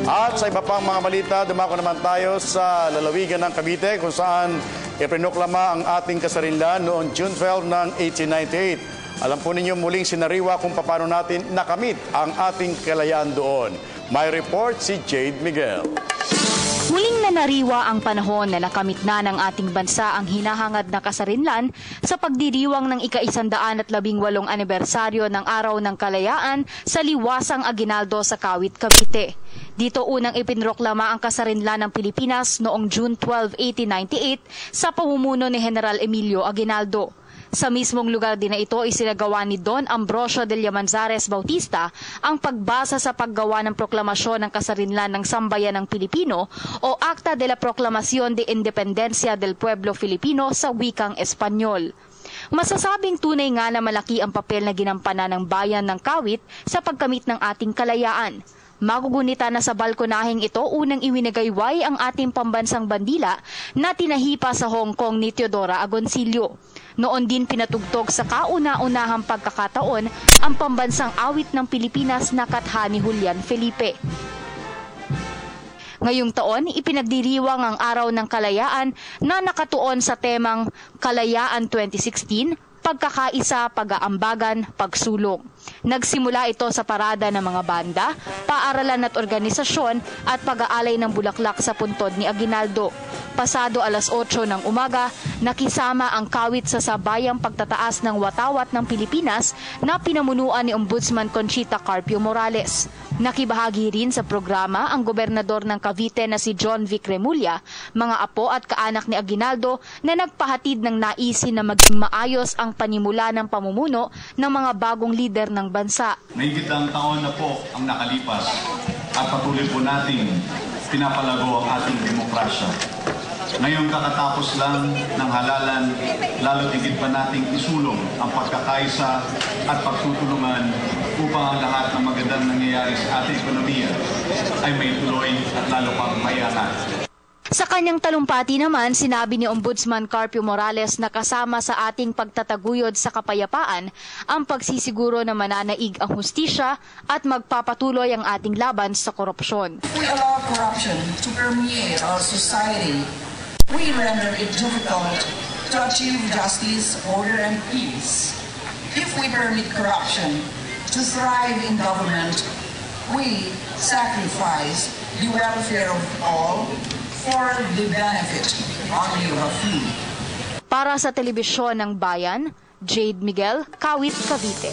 At sa iba pang mga balita, dumako naman tayo sa lalawigan ng Cavite kung saan ipinoklama ang ating kasarinlan noong June 12 ng 1898. Alam po ninyo muling sinariwa kung paano natin nakamit ang ating kalayaan doon. May report si Jade Miguel. Muling nanariwa ang panahon na nakamit na ng ating bansa ang hinahangad na kasarinlan sa pagdiriwang ng ika-118 anibersaryo ng Araw ng Kalayaan sa Liwasang Aguinaldo sa Kawit, Cavite. Dito unang ipinroklama ang kasarinlan ng Pilipinas noong June 12, 1898 sa pamumuno ni General Emilio Aguinaldo. Sa mismong lugar din na ito isinagawa ni Don Ambrosio de Llamazares Bautista ang pagbasa sa paggawa ng proklamasyon ng kasarinlan ng Sambayan ng Pilipino o Acta de la Proclamación de Independencia del Pueblo Filipino sa wikang Espanyol. Masasabing tunay nga na malaki ang papel na ginampanan ng bayan ng Kawit sa pagkamit ng ating kalayaan. Magugunita na sa balkonaheng ito unang iwinagayway ang ating pambansang bandila na tinahipa sa Hong Kong ni Teodora Agoncillo. Noon din pinatugtog sa kauna-unahang pagkakataon ang pambansang awit ng Pilipinas na katha ni Julian Felipe. Ngayong taon, ipinagdiriwang ang Araw ng Kalayaan na nakatuon sa temang Kalayaan 2016, Pagkakaisa, Pag-aambagan, Pagsulong. Nagsimula ito sa parada ng mga banda, paaralan at organisasyon at pag-aalay ng bulaklak sa puntod ni Aguinaldo. Pasado alas 8 ng umaga, nakisama ang Kawit sa sabayang pagtataas ng watawat ng Pilipinas na pinamunuan ni Ombudsman Conchita Carpio Morales. Nakibahagi rin sa programa ang gobernador ng Cavite na si John Vic Remulla, mga apo at kaanak ni Aguinaldo na nagpahatid ng naisin na maging maayos ang panimula ng pamumuno ng mga bagong lider ng bansa. Mahigit ang taon na po ang nakalipas at patuloy po natin pinapalago ang ating demokrasya. Ngayon kakatapos lang ng halalan, lalo higit pa nating isulong ang pagkakaisa at pagtutulungan upang ang lahat ng magandang nangyayari sa ating ekonomiya ay may tuloy at lalo pang mayangat. Sa kanyang talumpati naman, sinabi ni Ombudsman Carpio Morales na kasama sa ating pagtataguyod sa kapayapaan ang pagsisiguro na mananaig ang hustisya at magpapatuloy ang ating laban sa korupsyon. If we allow corruption to permeate our society, we render it difficult to achieve justice, order, and peace. If we permit corruption to thrive in government, we sacrifice the welfare of all for the benefit only of a few. Para sa telebisyon ng Bayan, Jade Miguel, Kawit, Cavite.